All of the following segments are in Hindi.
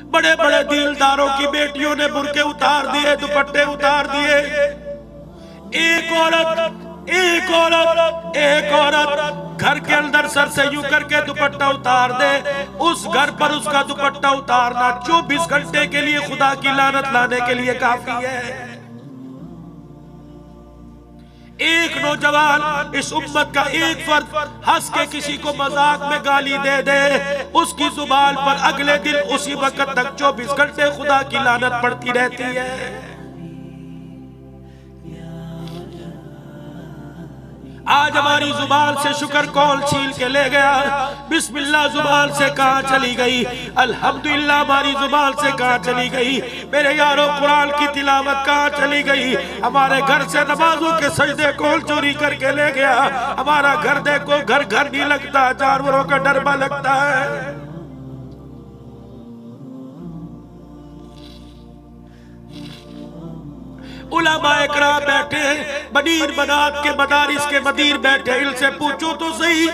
बड़े बड़े दीलदारों की बेटियों ने बुर्के उतार दिए, दुपट्टे उतार दिए। एक औरत घर के अंदर सर से यूं करके दुपट्टा उतार दे, उस घर पर उसका दुपट्टा उतारना 24 घंटे के लिए खुदा की लानत लाने के लिए काफी है। एक नौजवान इस उम्मत का एक फर्द हंस के किसी को मजाक में गाली दे दे, उसकी जुबान पर अगले दिन उसी वक्त तक 24 घंटे खुदा की लानत पड़ती रहती है। आज हमारी जुबान से शुक्र कौल छील के ले गया, बिस्मिल्लाह जुबान से कहाँ चली गई, अल्हम्दुलिल्लाह हमारी जुबान से कहाँ चली गई। मेरे यारों, कुरान की तिलावत कहाँ चली गई। हमारे घर से नमाजों के सजदे कौन चोरी करके ले गया। हमारा घर देखो, घर घर नहीं लगता, जानवरों का डरबा लगता है। उलमाए किराम बैठे, मदीर बनात के मदारिस के मदीर बैठे, इनसे पूछो तो सही,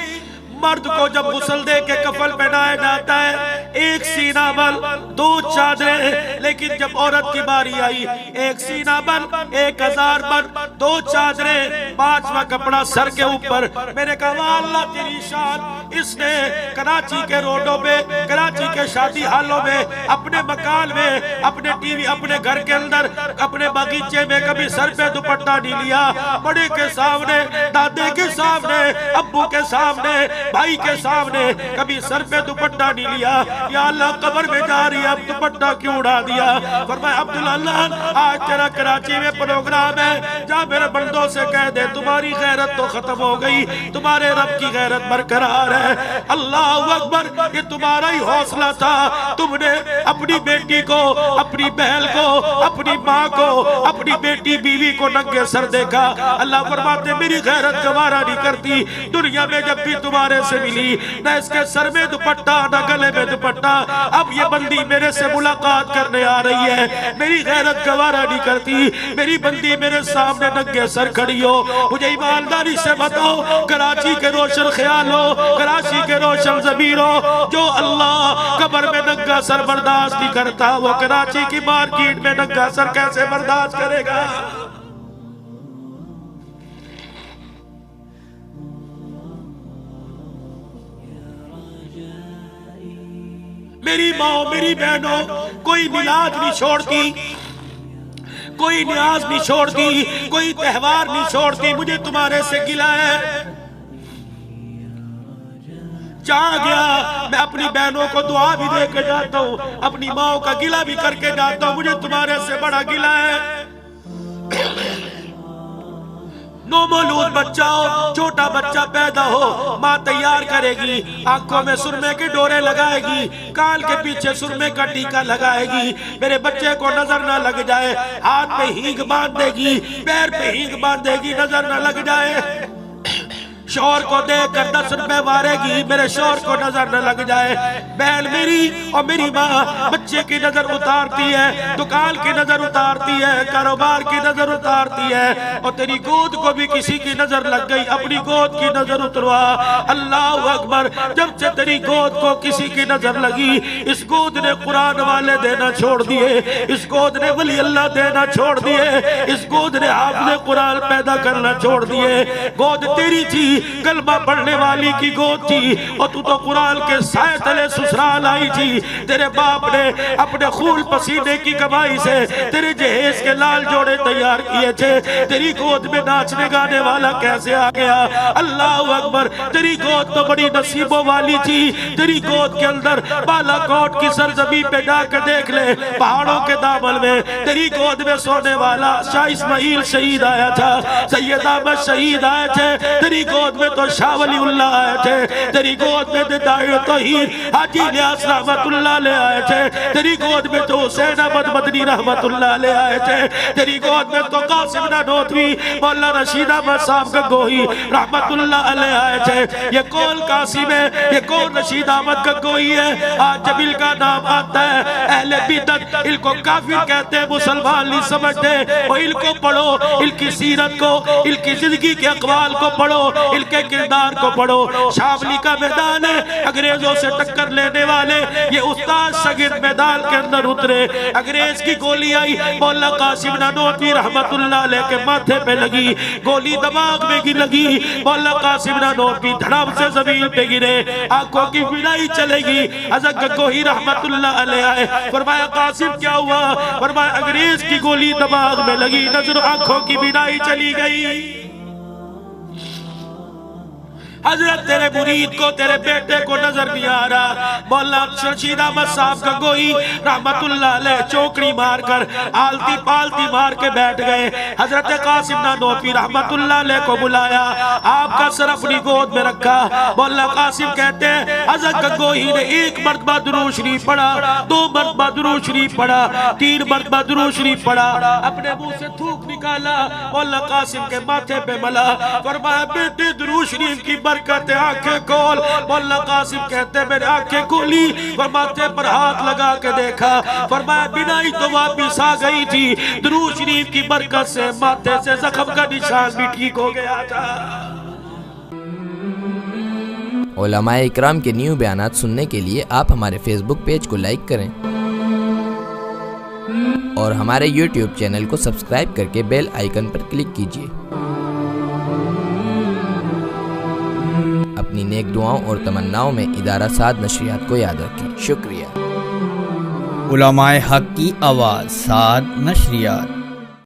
मर्द को जब गुस्ल दे के कफल पहनाया जाता है, एक सीना बल 2 चादरें, लेकिन जब औरत की बारी आई, एक सीना बल 1000 बल 2 चादरें, 5वां कपड़ा सर के ऊपर। मैंने कहा अल्लाह तेरी शान, इसने कराची के रोडों पे, कराची के शादी हालों में, अपने मकान में, अपने टीवी, अपने घर के अंदर, अपने बगीचे में कभी सर पे दुपट्टा नहीं लिया। बड़े के सामने, दादे के सामने, अब्बू के सामने, भाई के सामने कभी सर पे दुपट्टा नहीं लिया। या अल्लाह, कब्र में जा रही है, अब दुपट्टा क्यों उड़ा दिया। फरमाया अब्दुल्लाह, आज तेरा कराची में प्रोग्राम है, जा मेरे बंदों से कह दे तुम्हारी गैरत तो खत्म हो गई, तुम्हारे रब की गैरत बरकरार है। अल्लाह अकबर, ये तुम्हारा ही हौसला था। तुमने अपनी बेटी को, अपनी बहन को, अपनी माँ को, अपनी बेटी बीवी को नंगे सर देखा। अल्लाह फरमाते मेरी गैरत गवारा नहीं करती, दुनिया में जब भी तुम्हारे से मिली, न इसके सर में दुपट्टा, न गले में दुपट्टा, अब ये बंदी मेरे से मुलाकात करने आ रही है, मेरी गैरत गवारा नहीं करती, मेरी बंदी मेरे सामने नंगे सर खड़ी हो। मुझे ईमानदारी से बताओ, कराची के रोशन ख्याल हो, कराची के रोशन ज़मीर हो, जो अल्लाह कब्र में नंगा सर बर्दाश्त नहीं करता, वो कराची की मार्केट में नंगा सर कैसे बर्दाश्त करेगा। मेरी माँ, मेरी बहनों, कोई मिलाद नहीं छोड़ती, कोई न्याज नहीं छोड़ती, कोई त्योहार नहीं छोड़ती, मुझे तुम्हारे से गिला है। जहाँ गया मैं अपनी बहनों को दुआ भी दे के जाता हूँ, अपनी माँ का गिला भी करके जाता हूँ, मुझे तुम्हारे से बड़ा गिला है। नौमौलूद बच्चा हो, छोटा बच्चा पैदा हो, माँ तैयार करेगी, आंखों में सुरमे के डोरे लगाएगी, कान के पीछे सुरमे का टीका लगाएगी, मेरे बच्चे को नजर ना लग जाए, हाथ पे हींग बांध देगी, पैर पे हींग बांध देगी, नजर ना लग जाए। शौहर को देखकर 10 रुपए मारेगी, मेरे शौहर को नजर न लग जाए। बहन मेरी और मेरी माँ बच्चे की नजर उतारती है, दुकान की नजर उतारती है, कारोबार की नजर उतारती है, और तेरी गोद को भी किसी की नजर लग गई, अपनी गोद की नजर उतरवा। अल्लाह अकबर, जब से तेरी गोद को किसी की नजर लगी, इस गोद ने कुरान वाले देना छोड़ दिए, इस गोद ने वली अल्लाह देना छोड़ दिए, इस गोद ने हाफिज़ कुरान पैदा करना छोड़ दिए। गोद तेरी थी, कलमा पढ़ने वाली की गोद थी, और तू तो कुरान के साए तले ससुराल आई थी। तेरे बाप ने अपने खून पसीने की कमाई से तेरे जहेज के लाल जोड़े तैयार किए थे, तेरी गोद में नाचने गाने वाला कैसे आ गया। अल्लाह अकबर, तेरी गोद तो बड़ी नसीबों वाली थी, तेरी गोद के अंदर बालाकोट की सरजमी पे जाकर देख ले, पहाड़ों के दामन में तेरी गोद में सोने वाला शाह इस्माइल शहीद आया था, सैयद अहमद शहीद आए थे, तेरी गोद में तो शाह वलीउल्लाह आए थे, तेरी गोद में तो दाई तौहीद हाजी इलियास रहमतुल्लाह ले आए थे, तेरी गोद में तो हुसैन अहमद मदनी रहमतुल्लाह ले आए थे, तेरी गोद में तो कासिम नानोतवी मौला रशीद अहमद साहब गंगोही रहमतुल्लाह अलैह आए थे। ये कौन कासिम है, ये कौन रशीद अहमद गंगोही है। आज जब इनका नाम आता है, अहले बिदअत इनको काफिर कहते हैं, मुसलमान नहीं समझते। और इनको पढ़ो, इनकी सीरत को, इनकी जिंदगी के अक़वाल को पढ़ो, इनके किरदार को पढ़ो। शामली का मैदान है, अंग्रेजों से टक्कर लेने वाले ये उस उस्ताद शागिर्द मैदान के अंदर उतरे, अंग्रेज की गोली आई, मौला कासिम नानोतवी रहमतुल्लाह अलैह के माथे पे लगी, गोली दिमाग में की लगी, मौला कासिम नानोतवी धड़ाम से जमीन पे गिरे, आंखों की बिनाई चलेगी। हज़रत गंगोही रहमतुल्लाह अलैह आए, फरमाया कासिम क्या हुआ? फरमाया अंग्रेज की गोली दिमाग में लगी, नजर आंखों की बिनाई चली गई। हजरत तेरे मुरीद को, तेरे बेटे को नजर नहीं आ रहा। मौला शर्शीद अहमद साहब गंगोही रहमतुल्लाह अलैह चौकड़ी मारकर आलती पालती मार के बैठ गए। हजरत कासिम नानोतवी रहमतुल्लाह अलैह को बुलाया, आपका सर अपनी गोद में रखा। मौला कासिम कहते हैं हजरत गंगोही ने 1 मरतबा दुरूद शरीफ पढ़ा, 2 मरतबा दुरूद शरीफ पढ़ा, 3 मरतबा दुरूद शरीफ पढ़ा, अपने मुंह से थूक निकाला, मौला कासिम के माथे पे मला, फरमाया बेटे दुरूद शरीफ की कहते आंखें खोल। मौला कासिम कहते मैंने आंखें खोली और माथे पर हाथ लगा के देखा, फरमाया बिनाई तो वापिस आ गई थी, दुरूद शरीफ की बरकत से माथे से जख्म का निशान भी ठीक हो गया था। उलमाए इकराम के न्यू बयानात सुनने के लिए आप हमारे फेसबुक पेज को लाइक करें और हमारे यूट्यूब चैनल को सब्सक्राइब करके बेल आइकन पर क्लिक कीजिए। अपनी नेक दुआओं और तमन्नाओं में इदारा साद नशरियात को याद रखें। शुक्रिया। उलमाए हक की आवाज़ साद नशरियात।